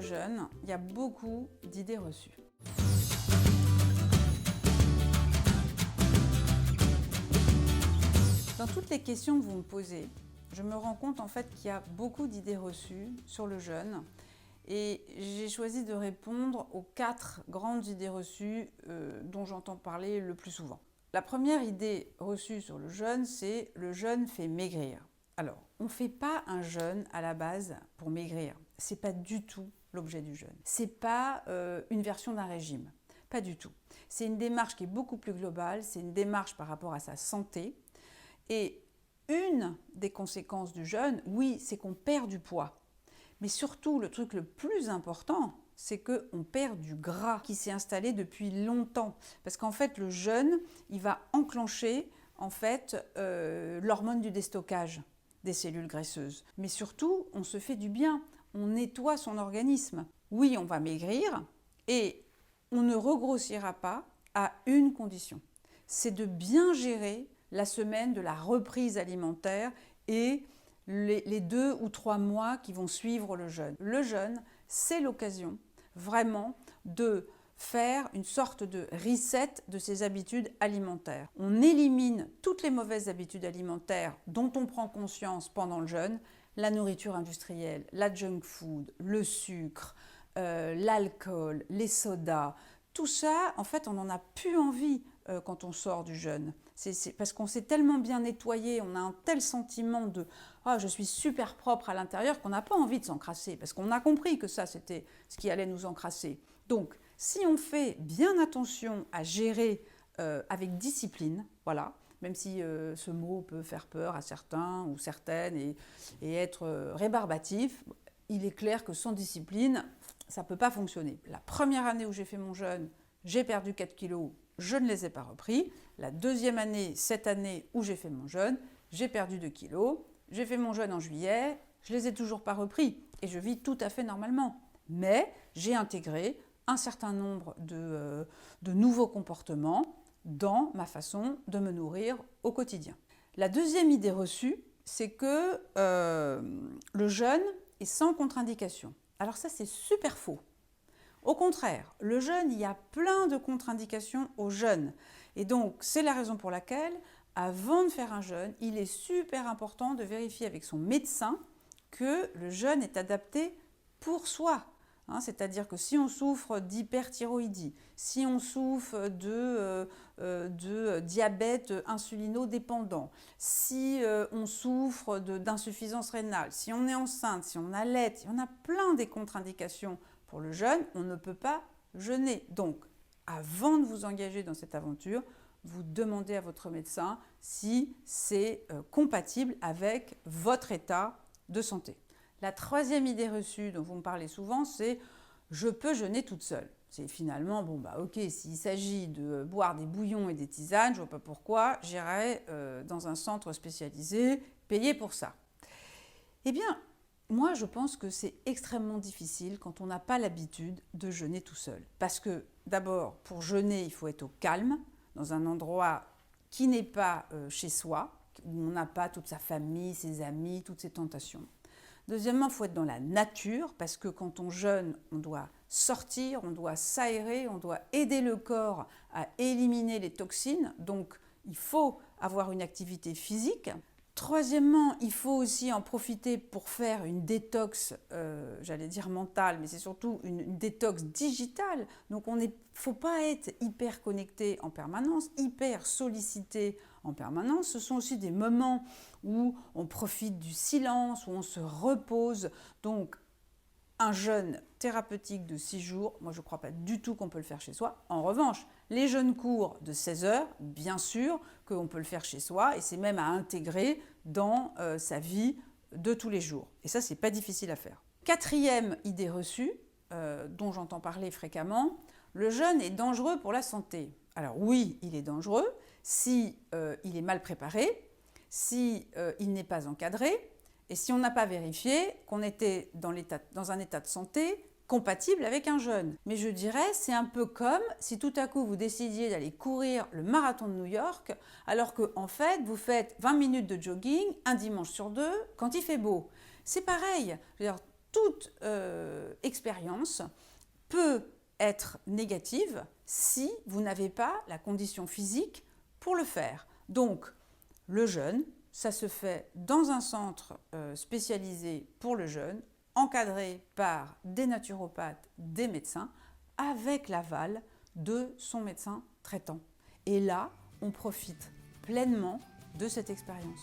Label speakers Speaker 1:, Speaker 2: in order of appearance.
Speaker 1: jeûne, il y a beaucoup d'idées reçues. Dans toutes les questions que vous me posez, je me rends compte en fait qu'il y a beaucoup d'idées reçues sur le jeûne et j'ai choisi de répondre aux 4 grandes idées reçues dont j'entends parler le plus souvent. La première idée reçue sur le jeûne, c'est le jeûne fait maigrir. Alors, on ne fait pas un jeûne à la base pour maigrir. Ce n'est pas du tout l'objet du jeûne. Ce n'est pas une version d'un régime. Pas du tout. C'est une démarche qui est beaucoup plus globale. C'est une démarche par rapport à sa santé. Et une des conséquences du jeûne, oui, c'est qu'on perd du poids. Mais surtout, le truc le plus important, c'est qu'on perd du gras qui s'est installé depuis longtemps. Parce qu'en fait, le jeûne, il va enclencher en fait, l'hormone du déstockage des cellules graisseuses. Mais surtout, on se fait du bien, on nettoie son organisme. Oui, on va maigrir et on ne regrossira pas à une condition. C'est de bien gérer la semaine de la reprise alimentaire et les 2 ou 3 mois qui vont suivre le jeûne. Le jeûne, c'est l'occasion vraiment de faire une sorte de reset de ses habitudes alimentaires. On élimine toutes les mauvaises habitudes alimentaires dont on prend conscience pendant le jeûne, la nourriture industrielle, la junk food, le sucre, l'alcool, les sodas. Tout ça, en fait, on n'en a plus envie quand on sort du jeûne. C'est parce qu'on s'est tellement bien nettoyé, on a un tel sentiment de « Ah, je suis super propre à l'intérieur » qu'on n'a pas envie de s'encrasser, parce qu'on a compris que ça, c'était ce qui allait nous encrasser. Donc, si on fait bien attention à gérer avec discipline, voilà, même si ce mot peut faire peur à certains ou certaines et être rébarbatif, il est clair que sans discipline, ça ne peut pas fonctionner. La première année où j'ai fait mon jeûne, j'ai perdu 4 kilos, je ne les ai pas repris. La deuxième année, cette année où j'ai fait mon jeûne, j'ai perdu 2 kilos. J'ai fait mon jeûne en juillet, je ne les ai toujours pas repris et je vis tout à fait normalement. Mais j'ai intégré un certain nombre de nouveaux comportements dans ma façon de me nourrir au quotidien. La deuxième idée reçue, c'est que le jeûne est sans contre-indication. Alors ça, c'est super faux. Au contraire, le jeûne, il y a plein de contre-indications au jeûne. Et donc, c'est la raison pour laquelle, avant de faire un jeûne, il est super important de vérifier avec son médecin que le jeûne est adapté pour soi. C'est-à-dire que si on souffre d'hyperthyroïdie, si on souffre de diabète insulinodépendant, si on souffre d'insuffisance rénale, si on est enceinte, si on allaite, il y en a plein des contre-indications pour le jeûne, on ne peut pas jeûner. Donc, avant de vous engager dans cette aventure, vous demandez à votre médecin si c'est compatible avec votre état de santé. La troisième idée reçue dont vous me parlez souvent, c'est « je peux jeûner toute seule ». C'est finalement, bon bah ok, s'il s'agit de boire des bouillons et des tisanes, je ne vois pas pourquoi, j'irai dans un centre spécialisé, payer pour ça. Eh bien, moi je pense que c'est extrêmement difficile quand on n'a pas l'habitude de jeûner tout seul. Parce que d'abord, pour jeûner, il faut être au calme, dans un endroit qui n'est pas chez soi, où on n'a pas toute sa famille, ses amis, toutes ses tentations. Deuxièmement, il faut être dans la nature, parce que quand on jeûne, on doit sortir, on doit s'aérer, on doit aider le corps à éliminer les toxines. Donc, il faut avoir une activité physique. Troisièmement, il faut aussi en profiter pour faire une détox, j'allais dire mentale, mais c'est surtout une détox digitale. Donc, il ne faut pas être hyper connecté en permanence, hyper sollicité en permanence. Ce sont aussi des moments où on profite du silence, où on se repose. Donc, un jeûne thérapeutique de 6 jours, moi je ne crois pas du tout qu'on peut le faire chez soi. En revanche, les jeûnes courts de 16 heures, bien sûr qu'on peut le faire chez soi et c'est même à intégrer dans sa vie de tous les jours. Et ça, c'est pas difficile à faire. Quatrième idée reçue, dont j'entends parler fréquemment, le jeûne est dangereux pour la santé. Alors oui, il est dangereux si il est mal préparé, si il n'est pas encadré, et si on n'a pas vérifié qu'on était dans un état de santé compatible avec un jeûne. Mais je dirais, c'est un peu comme si tout à coup vous décidiez d'aller courir le marathon de New York, alors qu'en fait, vous faites 20 minutes de jogging un dimanche sur 2 quand il fait beau. C'est pareil. toute expérience peut être négative si vous n'avez pas la condition physique pour le faire. Donc, le jeûne, ça se fait dans un centre spécialisé pour le jeûne, encadré par des naturopathes, des médecins, avec l'aval de son médecin traitant. Et là, on profite pleinement de cette expérience.